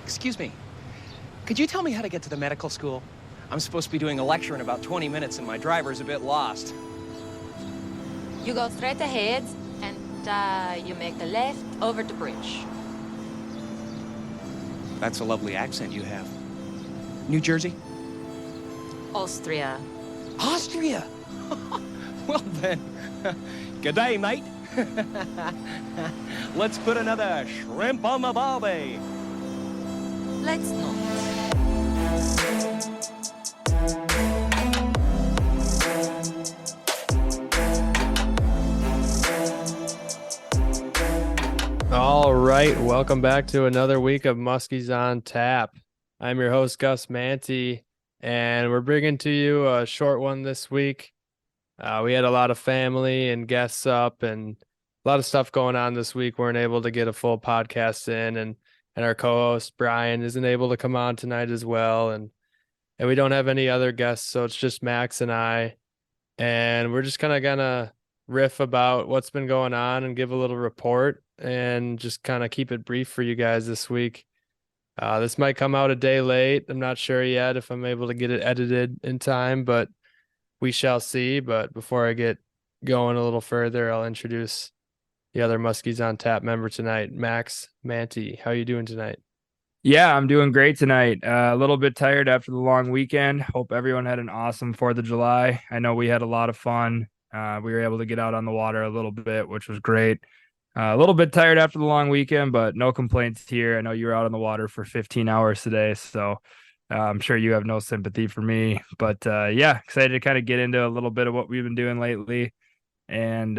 Excuse me. Could you tell me how to get to the medical school? I'm supposed to be doing a lecture in about 20 minutes and my driver's a bit lost. You go straight ahead and you make the left over the bridge. That's a lovely accent you have. New Jersey? Austria. Austria? Well then, good day, mate. Let's put another shrimp on the barbie. Let's not. All right, welcome back to another week of Muskies on Tap. I'm your host, Gus Max, and we're bringing to you a short one this week. We had a lot of family and guests up and a lot of stuff going on this week. Weren't able to get a full podcast in, and our co-host Brian isn't able to come on tonight as well, and we don't have any other guests, so it's just Max and I, and we're just kind of gonna riff about what's been going on and give a little report and just kind of keep it brief for you guys this week. This might come out a day late. I'm not sure yet if I'm able to get it edited in time, but we shall see. But before I get going a little further, I'll introduce the other Muskies on Tap member tonight, Max Manti. How you doing tonight? Yeah, I'm doing great tonight. A little bit tired after the long weekend. Hope everyone had an awesome 4th of July. I know we had a lot of fun. We were able to get out on the water a little bit, which was great. A little bit tired after the long weekend, but no complaints here. I know you were out on the water for 15 hours today, so I'm sure you have no sympathy for me. But yeah, excited to kind of get into a little bit of what we've been doing lately and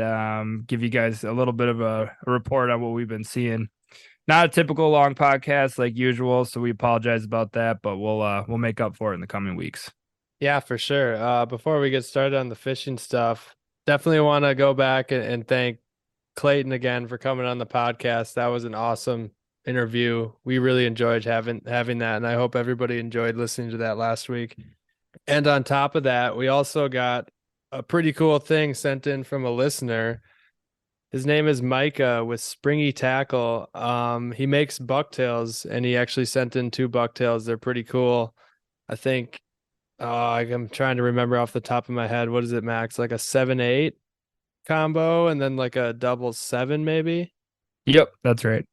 give you guys a little bit of a report on what we've been seeing. Not a typical long podcast like usual, so we apologize about that, but we'll make up for it in the coming weeks. Yeah, for sure. Before we get started on the fishing stuff, definitely want to go back and thank Clayton again for coming on the podcast. That was an awesome interview. We really enjoyed having that, and I hope everybody enjoyed listening to that last week. And on top of that, we also got a pretty cool thing sent in from a listener. His name is Micah with Springy Tackle. He makes bucktails, and he actually sent in 2 bucktails. They're pretty cool. I think I'm trying to remember off the top of my head. What is it, Max? Like a 7-8 combo and then like a double 7 maybe? Yep, that's right.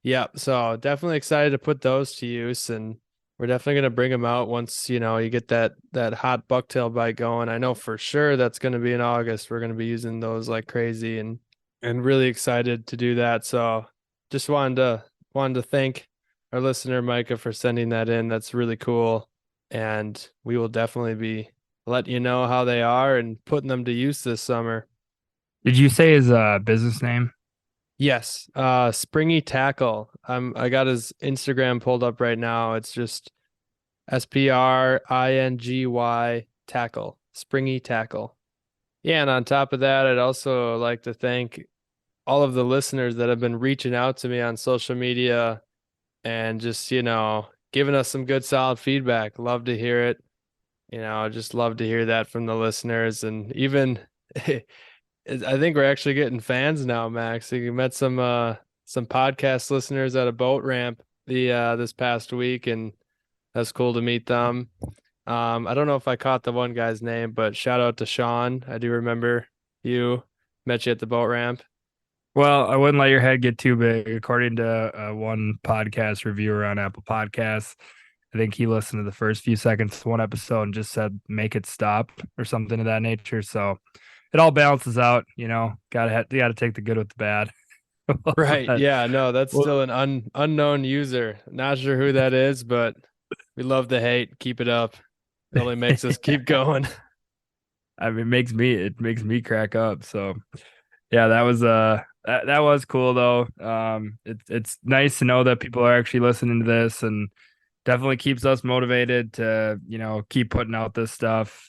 Yep. So definitely excited to put those to use, and we're definitely going to bring them out once, you get that hot bucktail bite going. I know for sure that's going to be in August. We're going to be using those like crazy and really excited to do that. So just wanted to thank our listener Micah for sending that in. That's really cool. And we will definitely be letting you know how they are and putting them to use this summer. Did you say his business name? Yes. Springy Tackle. I got his Instagram pulled up right now. It's just SPRINGY Tackle. Springy Tackle. Yeah, and on top of that, I'd also like to thank all of the listeners that have been reaching out to me on social media and just, giving us some good solid feedback. Love to hear it. Just love to hear that from the listeners. And even I think we're actually getting fans now, Max. You met some podcast listeners at a boat ramp this past week, and that's cool to meet them. I don't know if I caught the one guy's name, but shout out to Sean. I do remember met you at the boat ramp. Well, I wouldn't let your head get too big. According to one podcast reviewer on Apple Podcasts, I think he listened to the first few seconds of one episode and just said, "Make it stop" or something of that nature. So it all balances out, gotta take the good with the bad. Right. Yeah, no, that's still an unknown user. Not sure who that is, but we love the hate. Keep it up. It only makes us keep going. I mean, it makes me crack up. So yeah, that was cool though. It's nice to know that people are actually listening to this, and definitely keeps us motivated to, keep putting out this stuff.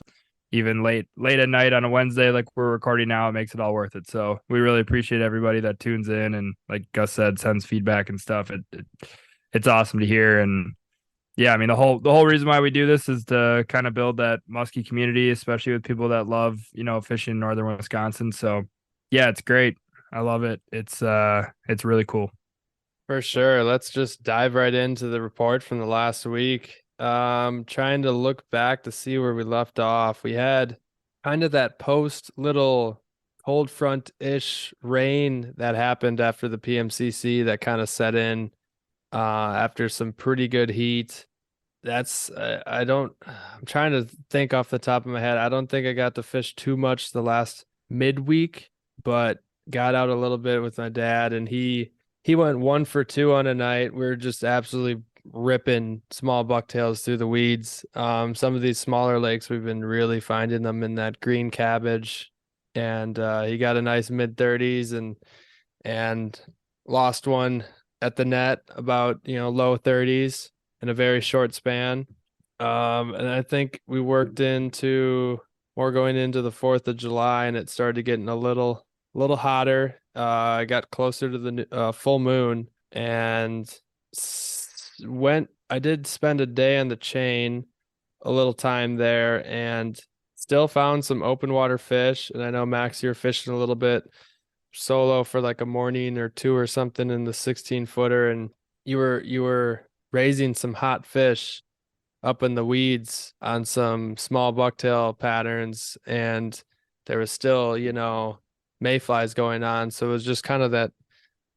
Even late at night on a Wednesday, like we're recording now, it makes it all worth it. So we really appreciate everybody that tunes in and, like Gus said, sends feedback and stuff. It's awesome to hear. And yeah, I mean, the whole reason why we do this is to kind of build that muskie community, especially with people that love, fishing in northern Wisconsin. So yeah, it's great. I love it. It's really cool. For sure. Let's just dive right into the report from the last week. Trying to look back to see where we left off. We had kind of that post little cold front-ish rain that happened after the PMCC that kind of set in after some pretty good heat. I don't, I'm trying to think off the top of my head. I don't think I got to fish too much the last midweek, but got out a little bit with my dad, and he went 1 for 2 on a night. We were just absolutely ripping small bucktails through the weeds. Some of these smaller lakes, we've been really finding them in that green cabbage, and he got a nice mid 30s and lost one at the net about low 30s in a very short span. And I think we worked into more going into the 4th of July, and it started getting a little hotter. I got closer to the full moon and I did spend a day on the chain, a little time there, and still found some open water fish. And I know, Max, you're fishing a little bit solo for like a morning or two or something in the 16-footer, and you were raising some hot fish up in the weeds on some small bucktail patterns, and there was still mayflies going on. So it was just kind of that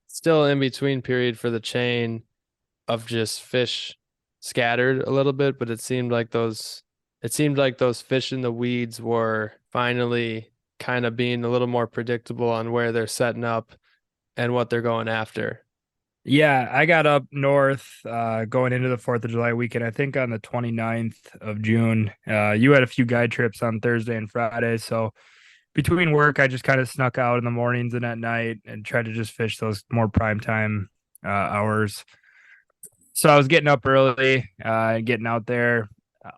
still in between period for the chain of just fish scattered a little bit, but it seemed like those fish in the weeds were finally kind of being a little more predictable on where they're setting up and what they're going after. Yeah, I got up north going into the 4th of July weekend, I think on the 29th of June. You had a few guide trips on Thursday and Friday, so between work, I just kind of snuck out in the mornings and at night and tried to just fish those more prime time hours. So I was getting up early and getting out there.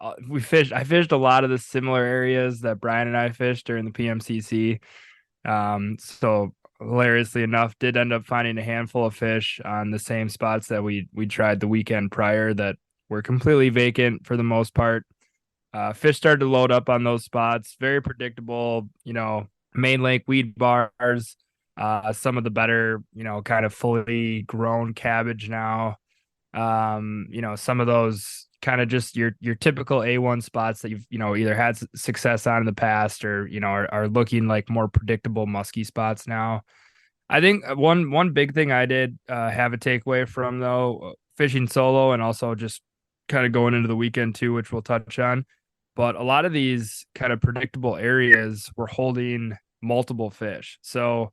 I fished a lot of the similar areas that Brian and I fished during the PMCC. So hilariously enough, did end up finding a handful of fish on the same spots that we tried the weekend prior that were completely vacant for the most part. Fish started to load up on those spots. Very predictable, main lake weed bars, some of the better, kind of fully grown cabbage now. Some of those kind of just your typical A1 spots that you've, either had success on in the past or, are looking like more predictable musky spots now. I think one big thing I did have a takeaway from, though, fishing solo and also just kind of going into the weekend too, which we'll touch on. But a lot of these kind of predictable areas were holding multiple fish. So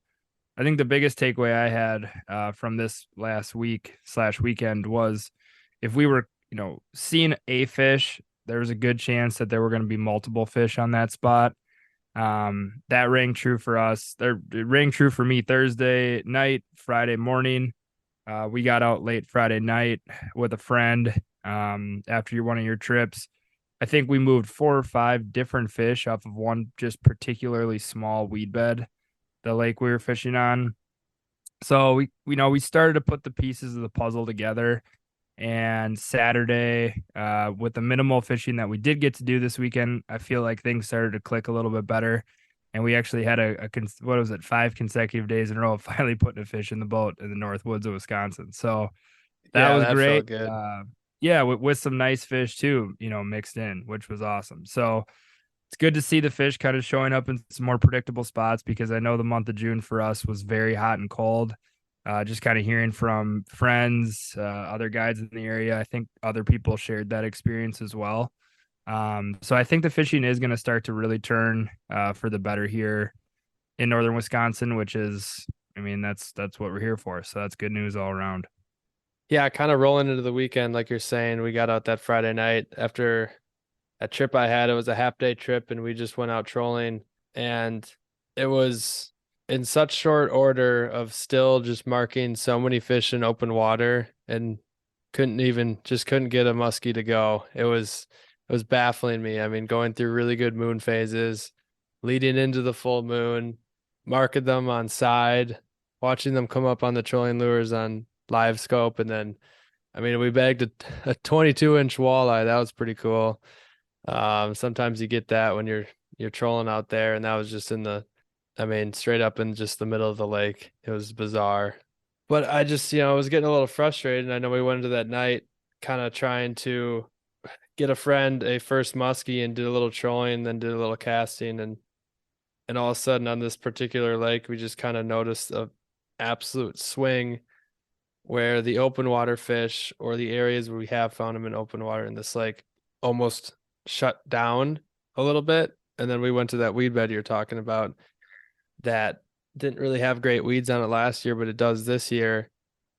I think the biggest takeaway I had from this last week/weekend was if we were, seeing a fish, there was a good chance that there were going to be multiple fish on that spot. That rang true for us. It rang true for me Thursday night, Friday morning. We got out late Friday night with a friend after one of your trips. I think we moved 4 or 5 different fish off of one just particularly small weed bed, the lake we were fishing on. So we started to put the pieces of the puzzle together. And Saturday, with the minimal fishing that we did get to do this weekend, I feel like things started to click a little bit better. And we actually had 5 consecutive days in a row of finally putting a fish in the boat in the North Woods of Wisconsin. So that was great. Felt good. Yeah, with some nice fish too, mixed in, which was awesome. So it's good to see the fish kind of showing up in some more predictable spots, because I know the month of June for us was very hot and cold. Just kind of hearing from friends, other guides in the area. I think other people shared that experience as well. So I think the fishing is going to start to really turn for the better here in northern Wisconsin, which is, that's what we're here for. So that's good news all around. Yeah, kind of rolling into the weekend, like you're saying. We got out that Friday night after a trip I had. It was a half-day trip, and we just went out trolling, and it was in such short order of still just marking so many fish in open water, and couldn't get a muskie to go. It was baffling me. Going through really good moon phases, leading into the full moon, marking them on side, watching them come up on the trolling lures on live scope, and then we bagged a 22-inch walleye. That was pretty cool. Sometimes you get that when you're trolling out there, and that was just straight up in just the middle of the lake. It was bizarre, But I just, I was getting a little frustrated. And I know we went into that night kind of trying to get a friend a first muskie and did a little trolling, then did a little casting. And all of a sudden on this particular lake, we just kind of noticed a absolute swing where the open water fish or the areas where we have found them in open water in this lake almost shut down a little bit. And then we went to that weed bed you're talking about that didn't really have great weeds on it last year, but it does this year.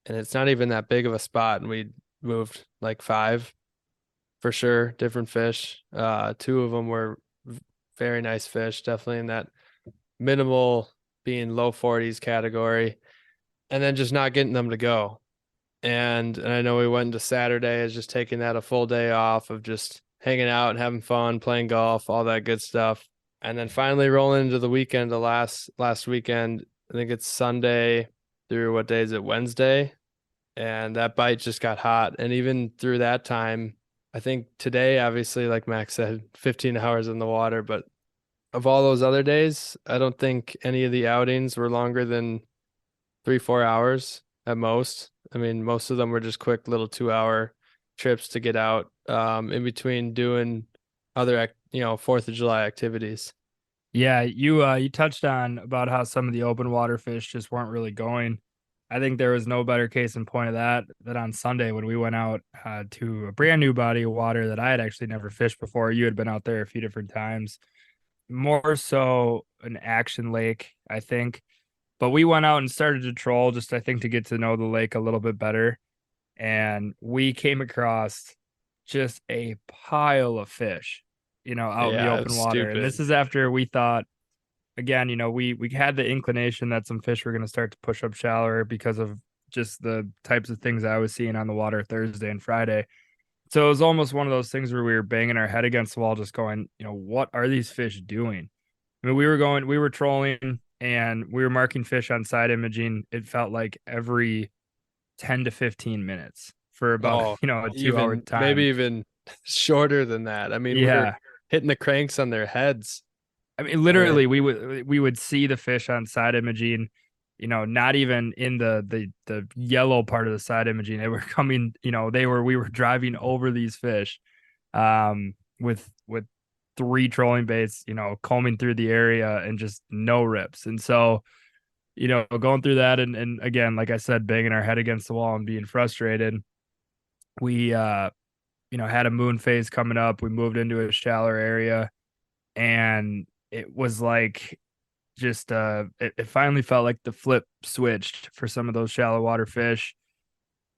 And it's not even that big of a spot. And we moved like 5 for sure, different fish. 2 of them were very nice fish, definitely in that minimal being low 40s category, and then just not getting them to go. And I know we went into Saturday as just taking that a full day off of just hanging out and having fun, playing golf, all that good stuff. And then finally rolling into the weekend, the last weekend, I think it's Sunday through what day is it? Wednesday. And that bite just got hot. And even through that time, I think today, obviously, like Max said, 15 hours in the water, but of all those other days, I don't think any of the outings were longer than 3-4 hours at most. I mean, most of them were just quick little 2-hour trips to get out in between doing other, 4th of July activities. Yeah, you touched on about how some of the open water fish just weren't really going. I think there was no better case in point of that on Sunday when we went out to a brand new body of water that I had actually never fished before. You had been out there a few different times, more so an action lake, I think. But we went out and started to troll just, I think, to get to know the lake a little bit better. And we came across just a pile of fish, out in the Yeah, open it's water. And this stupid. is after we thought, again, we had the inclination that some fish were going to start to push up shallower because of just the types of things I was seeing on the water Thursday and Friday. So it was almost one of those things where we were banging our head against the wall, just going, what are these fish doing? I mean, we were trolling and we were marking fish on side imaging. It felt like every 10 to 15 minutes for about, Oh, a 2 hour even maybe time. even shorter than that. I mean, we were Yeah. hitting the cranks on their heads. I mean, literally, we would see the fish on side imaging, not even in the yellow part of the side imaging. They were coming, we were driving over these fish, with 3 trolling baits, combing through the area and just no rips. And so, going through that and again, like I said, banging our head against the wall and being frustrated, we had a moon phase coming up. We moved into a shallower area and it was like just it finally felt like the flip switched for some of those shallow water fish.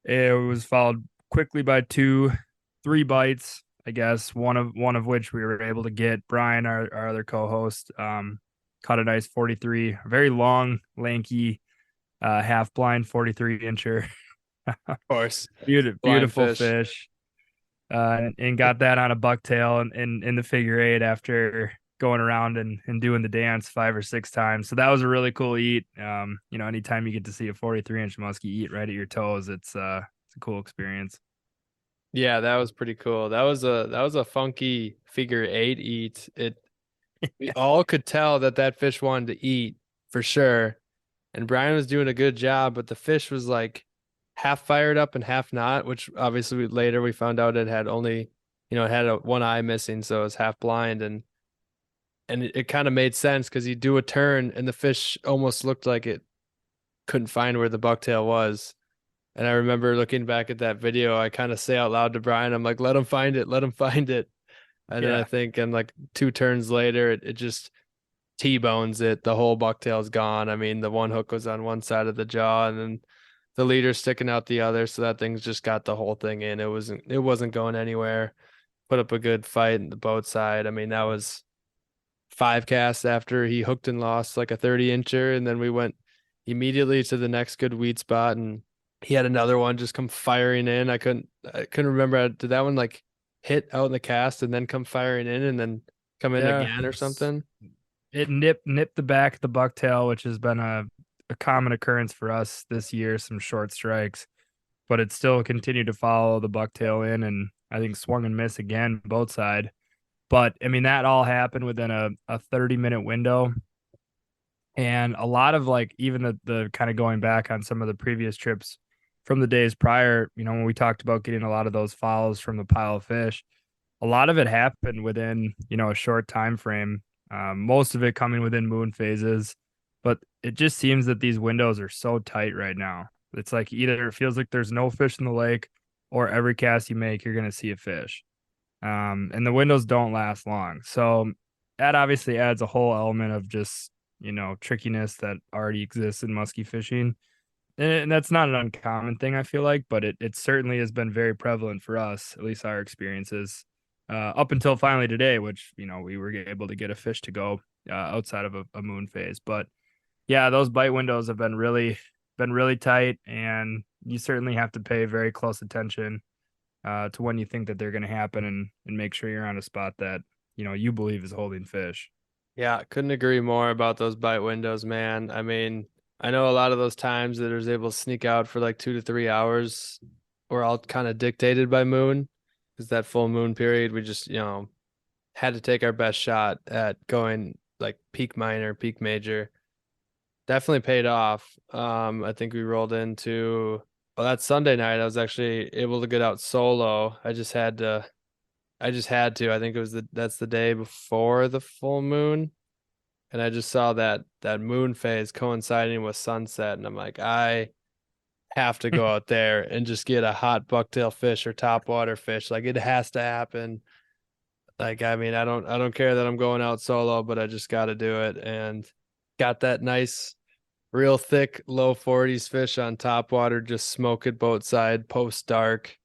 It was followed quickly by 3 bites, I guess, one of which we were able to get. Brian, our other co-host, caught a nice 43, very long, lanky, half blind 43 incher. Of course, blind Beautiful fish. fish. And got that on a bucktail in the figure 8 after going around and doing the dance 5 or 6 times. So that was a really cool eat. Anytime you get to see a 43-inch muskie eat right at your toes, it's a cool experience. Yeah, that was pretty cool. That was a funky figure 8 eat. We all could tell that fish wanted to eat for sure. And Brian was doing a good job, but the fish was like half fired up and half not, which obviously later we found out it had only, it had one eye missing, so it was half blind. And it kind of made sense because he'd do a turn and the fish almost looked like it couldn't find where the bucktail was. And I remember looking back at that video, I kind of say out loud to Brian, I'm like, let him find it, let him find it. And then I think, and like 2 turns later, it just T-bones it. The whole bucktail's gone. I mean, the one hook was on one side of the jaw and then the leader sticking out the other. So that thing's just got the whole thing in. It wasn't going anywhere. Put up a good fight in the boat side. I mean, that was 5 casts after he hooked and lost like a 30-incher. And then we went immediately to the next good weed spot and he had another one just come firing in. I couldn't remember. Did that one like hit out in the cast and then come firing in and then come in again or something? It nipped the back of the bucktail, which has been a common occurrence for us this year, some short strikes, but it still continued to follow the bucktail in and I think swung and missed again, both side. But I mean, that all happened within a 30-minute window. And a lot of like even the kind of going back on some of the previous trips from the days prior, when we talked about getting a lot of those follows from the pile of fish, a lot of it happened within, a short time frame. Most of it coming within moon phases, but it just seems that these windows are so tight right now. It's like either it feels like there's no fish in the lake, or every cast you make, you're going to see a fish. And the windows don't last long. So that obviously adds a whole element of just, trickiness that already exists in muskie fishing. And that's not an uncommon thing, I feel like, but it certainly has been very prevalent for us, at least our experiences, up until finally today, which, we were able to get a fish to go outside of a moon phase. But yeah, those bite windows have been really tight, and you certainly have to pay very close attention to when you think that they're going to happen, and make sure you're on a spot that, you believe is holding fish. Yeah, couldn't agree more about those bite windows, man. I mean, I know a lot of those times that I was able to sneak out for like 2 to 3 hours were all kind of dictated by moon, because that full moon period, we just, had to take our best shot at going like peak minor, peak major. Definitely paid off. I think we rolled into, well, that Sunday night, I was actually able to get out solo. I just had to. I think that's the day before the full moon, and I just saw that moon phase coinciding with sunset, and I'm like, I have to go out there and just get a hot bucktail fish or topwater fish. Like, it has to happen. Like, I mean, I don't care that I'm going out solo, but I just got to do it, and got that nice, real thick, low 40s fish on topwater, just smoke it boat side post dark.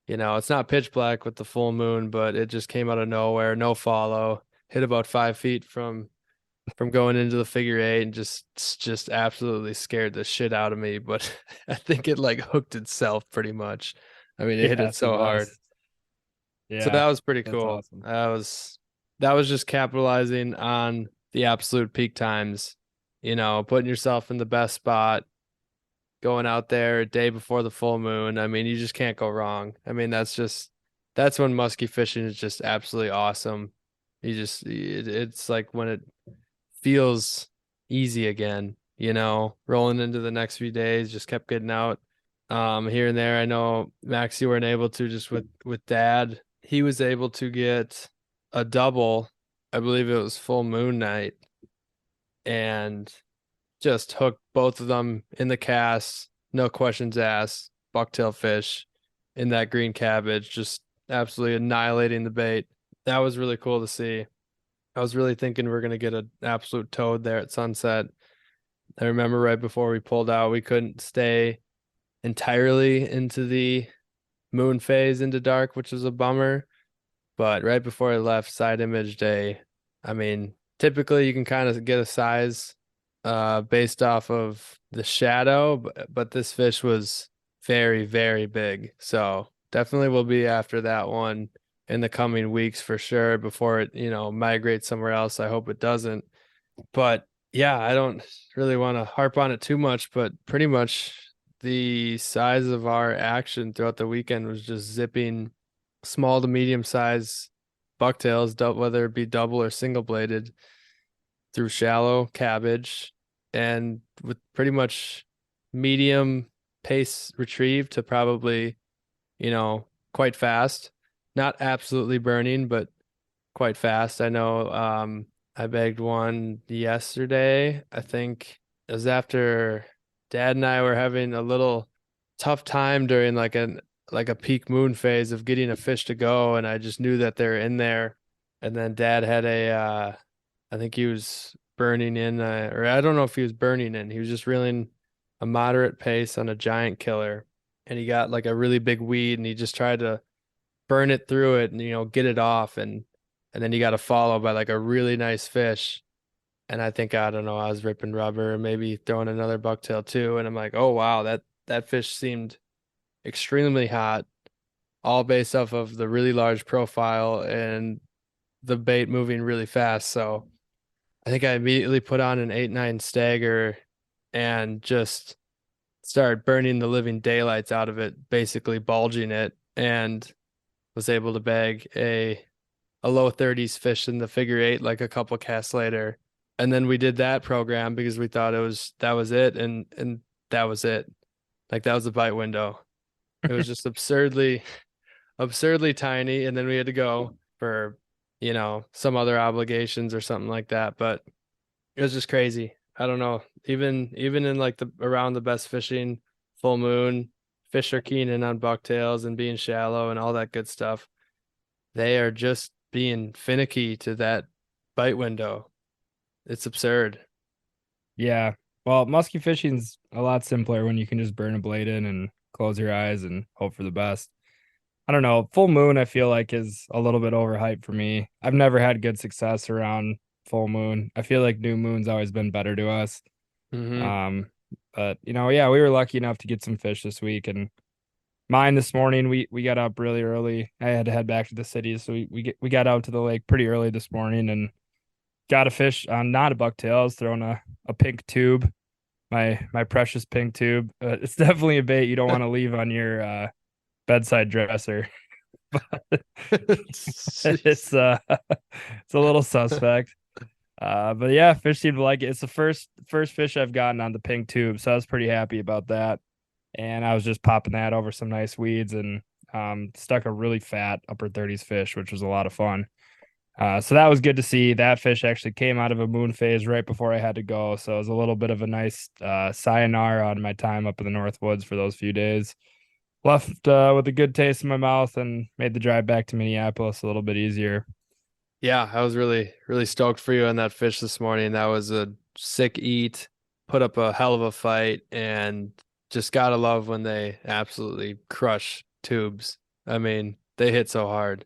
It's not pitch black with the full moon, but it just came out of nowhere, no follow, hit about 5 feet from going into the figure eight, and just absolutely scared the shit out of me. But I think it like hooked itself pretty much. I mean, it hit it Yes, it so hard. was. So Yeah, that was pretty that's cool. awesome. That was just capitalizing on the absolute peak times, putting yourself in the best spot, going out there a day before the full moon. I mean, you just can't go wrong. I mean, that's when musky fishing is just absolutely awesome. It's like when it feels easy again, rolling into the next few days, just kept getting out here and there. I know Max, you weren't able to, just with dad. He was able to get a double. I believe it was full moon night, and just hooked both of them in the cast, no questions asked, bucktail fish in that green cabbage, just absolutely annihilating the bait. That was really cool to see. I was really thinking we are going to get an absolute toad there at sunset. I remember right before we pulled out, we couldn't stay entirely into the moon phase into dark, which was a bummer. But right before I left, side image day, I mean, typically you can kind of get a size based off of the shadow, but this fish was very, very big. So definitely will be after that one in the coming weeks for sure, before it, migrates somewhere else. I hope it doesn't. But yeah, I don't really want to harp on it too much, but pretty much the size of our action throughout the weekend was just zipping small to medium size bucktails, whether it be double or single bladed, through shallow cabbage, and with pretty much medium pace retrieve to probably, quite fast. Not absolutely burning, but quite fast. I know I bagged one yesterday. I think it was after Dad and I were having a little tough time during like a peak moon phase of getting a fish to go, and I just knew that they're in there. And then Dad had I think he was burning in, or I don't know if he was burning in. He was just reeling a moderate pace on a giant killer, and he got like a really big weed, and he just tried to burn it through it and get it off, and then you got to follow by like a really nice fish. And I think, I don't know, I was ripping rubber and maybe throwing another bucktail too, and I'm like, oh wow, that fish seemed extremely hot, all based off of the really large profile and the bait moving really fast. So I think I immediately put on an 8-9 stagger and just started burning the living daylights out of it, basically bulging it, and was able to bag a low 30s fish in the figure eight like a couple casts later. And then we did that program because we thought that was it. And that was it. Like that was the bite window. It was just absurdly tiny. And then we had to go for, some other obligations or something like that. But it was just crazy. I don't know. Even in like around the best fishing, full moon, fish are keening on bucktails and being shallow and all that good stuff. They are just being finicky to that bite window. It's absurd. Yeah. Well, musky fishing's a lot simpler when you can just burn a blade in and close your eyes and hope for the best. I don't know. Full moon, I feel like, is a little bit overhyped for me. I've never had good success around full moon. I feel like new moon's always been better to us. Mm-hmm. But yeah, we were lucky enough to get some fish this week. And mine this morning, we got up really early. I had to head back to the city, so we got out to the lake pretty early this morning and got a fish on not a bucktail. I was throwing a pink tube, my precious pink tube. It's definitely a bait you don't want to leave on your bedside dresser. But it's it's a little suspect. But yeah, fish seemed to like it. It's the first fish I've gotten on the pink tube, so I was pretty happy about that. And I was just popping that over some nice weeds and stuck a really fat upper 30s fish, which was a lot of fun. So that was good to see. That fish actually came out of a moon phase right before I had to go. So it was a little bit of a nice sayonara on my time up in the North Woods for those few days. Left with a good taste in my mouth and made the drive back to Minneapolis a little bit easier. Yeah, I was really, really stoked for you on that fish this morning. That was a sick eat, put up a hell of a fight, and just gotta love when they absolutely crush tubes. I mean, they hit so hard.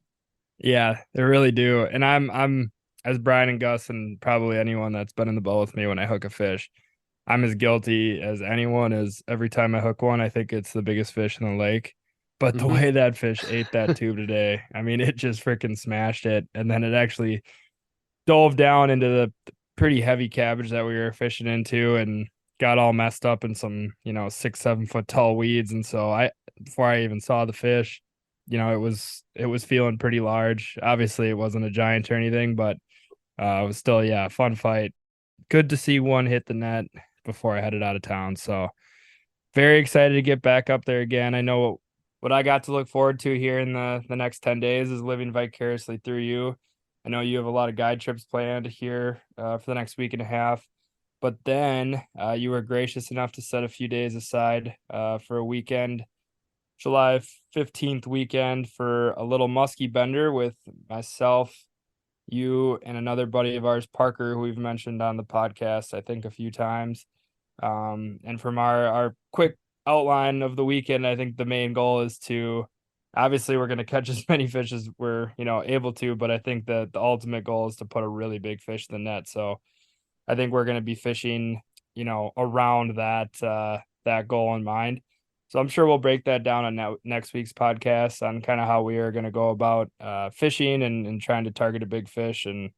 Yeah, they really do. And I'm as Brian and Gus and probably anyone that's been in the boat with me when I hook a fish, I'm as guilty as anyone. As every time I hook one, I think it's the biggest fish in the lake. But the way that fish ate that tube today, I mean, it just freaking smashed it. And then it actually dove down into the pretty heavy cabbage that we were fishing into and got all messed up in some, 6, 7 foot tall weeds. And so before I even saw the fish, it was feeling pretty large. Obviously it wasn't a giant or anything, but it was still, yeah, a fun fight. Good to see one hit the net before I headed out of town. So very excited to get back up there again. I know what I got to look forward to here in the next 10 days is living vicariously through you. I know you have a lot of guide trips planned here for the next week and a half, but then you were gracious enough to set a few days aside for a weekend, July 15th weekend, for a little musky bender with myself, you, and another buddy of ours, Parker, who we've mentioned on the podcast, I think a few times. And from our quick outline of the weekend, I think the main goal is to, obviously we're going to catch as many fish as we're, able to, but I think that the ultimate goal is to put a really big fish in the net. So I think we're going to be fishing, around that goal in mind. So I'm sure we'll break that down on next week's podcast on kind of how we are going to go about fishing and trying to target a big fish, and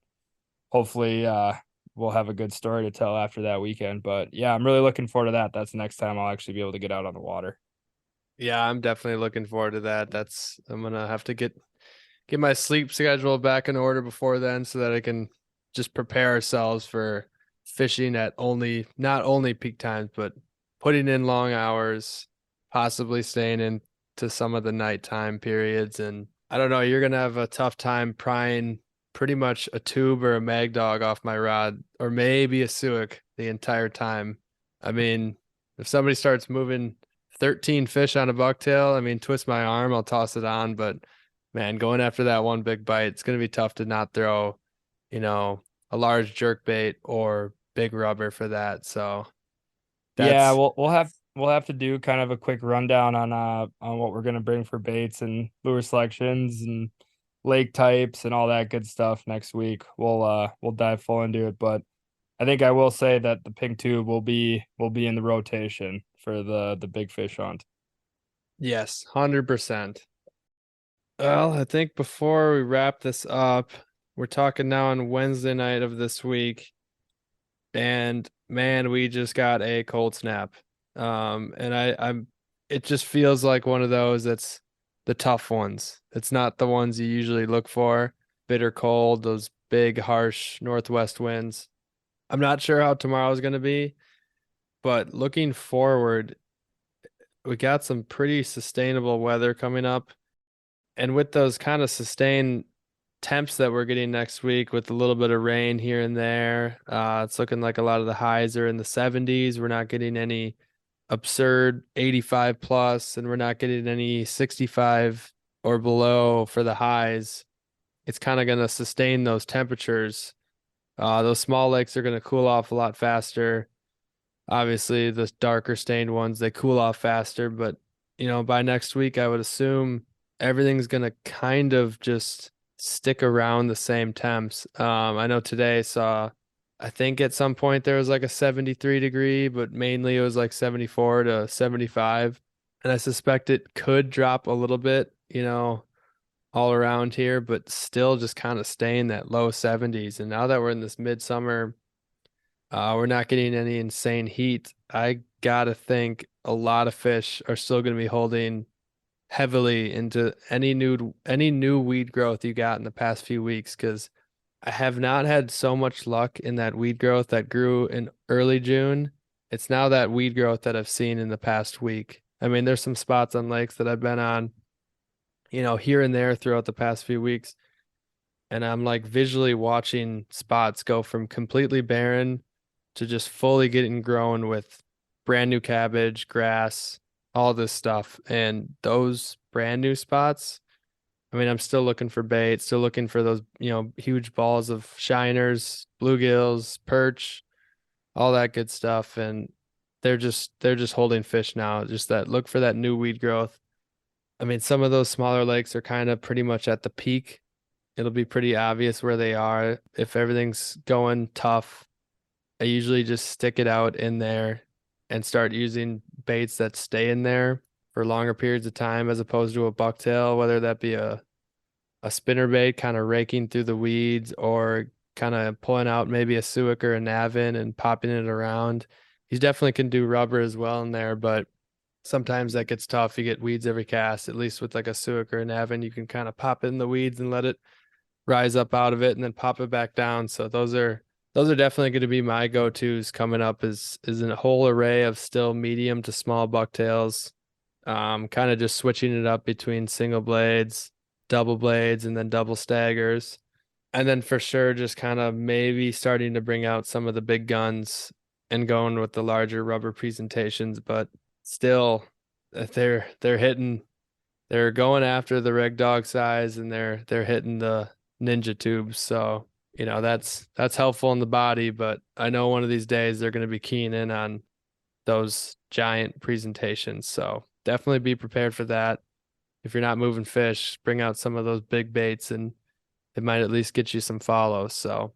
hopefully we'll have a good story to tell after that weekend. But yeah, I'm really looking forward to that. That's the next time I'll actually be able to get out on the water. Yeah, I'm definitely looking forward to that. I'm gonna have to get my sleep schedule back in order before then so that I can just prepare ourselves for fishing at not only peak times, but putting in long hours, possibly staying in to some of the nighttime periods. And I don't know, you're gonna have a tough time prying pretty much a tube or a mag dog off my rod, or maybe a suic the entire time. I mean, if somebody starts moving 13 fish on a bucktail, I mean, twist my arm, I'll toss it on. But man, going after that one big bite, it's going to be tough to not throw, a large jerk bait or big rubber for that. So Yeah, that's, we'll have to do kind of a quick rundown on what we're gonna bring for baits and lure selections and lake types and all that good stuff next week. We'll dive full into it, but I think I will say that the pink tube will be in the rotation for the big fish hunt. yes, 100%. Well, I think before we wrap this up, we're talking now on Wednesday night of this week, and man, we just got a cold snap. And it just feels like one of those that's the tough ones. It's not the ones you usually look for. Bitter cold, those big, harsh northwest winds. I'm not sure how tomorrow's going to be, but looking forward, we got some pretty sustainable weather coming up. And with those kind of sustained temps that we're getting next week with a little bit of rain here and there, it's looking like a lot of the highs are in the 70s. We're not getting any absurd 85 plus, and we're not getting any 65 or below for the highs. It's kind of going to sustain those temperatures. Those small lakes are going to cool off a lot faster. Obviously, the darker stained ones, they cool off faster, but by next week, I would assume everything's going to kind of just stick around the same temps. I know today saw, I think at some point there was like a 73 degree, but mainly it was like 74 to 75. And I suspect it could drop a little bit, all around here, but still just kind of stay in that low 70s. And now that we're in this midsummer, we're not getting any insane heat. I gotta think a lot of fish are still going to be holding heavily into any new weed growth you got in the past few weeks, because I have not had so much luck in that weed growth that grew in early June. It's now that weed growth that I've seen in the past week. I mean, there's some spots on lakes that I've been on, here and there throughout the past few weeks. And I'm like visually watching spots go from completely barren to just fully getting grown with brand new cabbage, grass, all this stuff. And those brand new spots, I mean, I'm still looking for bait, still looking for those, huge balls of shiners, bluegills, perch, all that good stuff. And they're just holding fish now. Just that look for that new weed growth. I mean, some of those smaller lakes are kind of pretty much at the peak. It'll be pretty obvious where they are. If everything's going tough, I usually just stick it out in there and start using baits that stay in there for longer periods of time, as opposed to a bucktail, whether that be a spinner bait kind of raking through the weeds, or kind of pulling out maybe a suic or a navin and popping it around. You definitely can do rubber as well in there, but sometimes that gets tough. You get weeds every cast. At least with like a suic or a navin, you can kind of pop it in the weeds and let it rise up out of it and then pop it back down. So those are definitely going to be my go-tos coming up, is a whole array of still medium to small bucktails. Kind of just switching it up between single blades, double blades, and then double staggers. And then for sure, just kind of maybe starting to bring out some of the big guns and going with the larger rubber presentations, but still they're going after the reg dog size, and they're hitting the ninja tubes. So, that's helpful in the body, but I know one of these days they're going to be keying in on those giant presentations. So definitely be prepared for that. If you're not moving fish, bring out some of those big baits, and it might at least get you some follows. So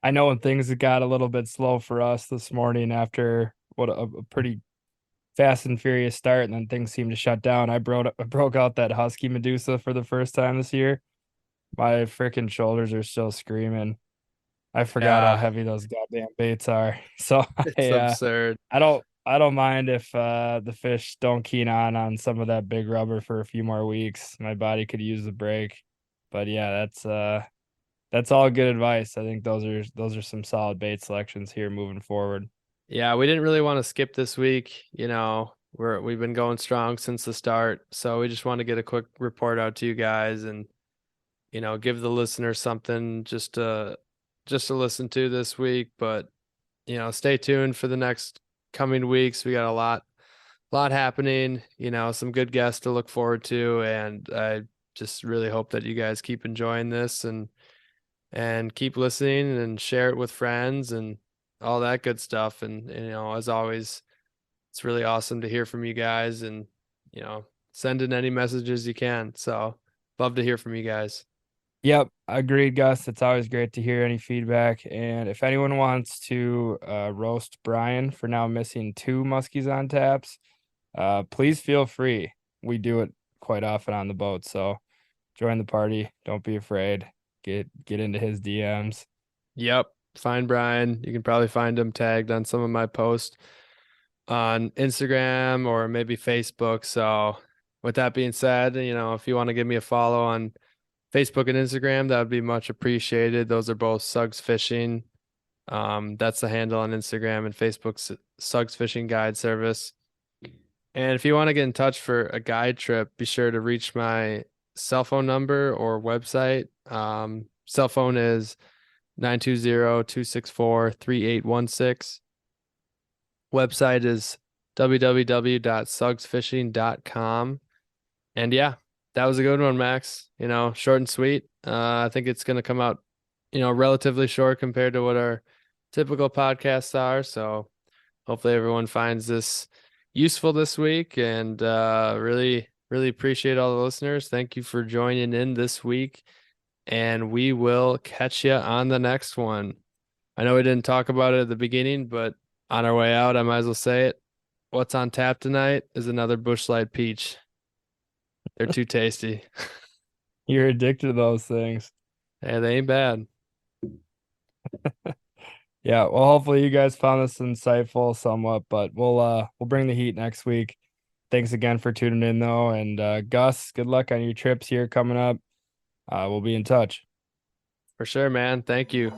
I know when things got a little bit slow for us this morning after what a pretty fast and furious start, and then things seemed to shut down. I broke out that Husky Medusa for the first time this year. My freaking shoulders are still screaming. I forgot how heavy those goddamn baits are. So it's absurd. I don't mind if the fish don't keen on some of that big rubber for a few more weeks. My body could use a break. But yeah, that's all good advice. I think those are some solid bait selections here moving forward. Yeah, we didn't really want to skip this week. We've been going strong since the start. So we just want to get a quick report out to you guys and give the listeners something just to listen to this week. But stay tuned for the next coming weeks. We got a lot happening, some good guests to look forward to, and I just really hope that you guys keep enjoying this and keep listening and share it with friends and all that good stuff. And as always, it's really awesome to hear from you guys, and send in any messages you can. So love to hear from you guys. Yep, agreed, Gus. It's always great to hear any feedback. And if anyone wants to roast Brian for now missing 2 muskies on taps, please feel free. We do it quite often on the boat, so join the party. Don't be afraid. Get into his DMs. Yep, find Brian. You can probably find him tagged on some of my posts on Instagram or maybe Facebook. So with that being said, if you want to give me a follow on Facebook and Instagram, that would be much appreciated. Those are both Suggs Fishing. That's the handle on Instagram and Facebook's Suggs Fishing Guide Service. And if you want to get in touch for a guide trip, be sure to reach my cell phone number or website. Cell phone is 920-264-3816. Website is www.suggsfishing.com. And yeah, that was a good one, Max. Short and sweet. I think it's going to come out, relatively short compared to what our typical podcasts are. So hopefully everyone finds this useful this week, and really, really appreciate all the listeners. Thank you for joining in this week, and we will catch you on the next one. I know we didn't talk about it at the beginning, but on our way out, I might as well say it. What's on tap tonight is another Bushlight Peach. They're too tasty. You're addicted to those things. Hey, they ain't bad. Yeah, well, hopefully you guys found this insightful somewhat, but we'll bring the heat next week. Thanks again for tuning in though, and Gus, good luck on your trips here coming up. We'll be in touch. For sure, man. Thank you.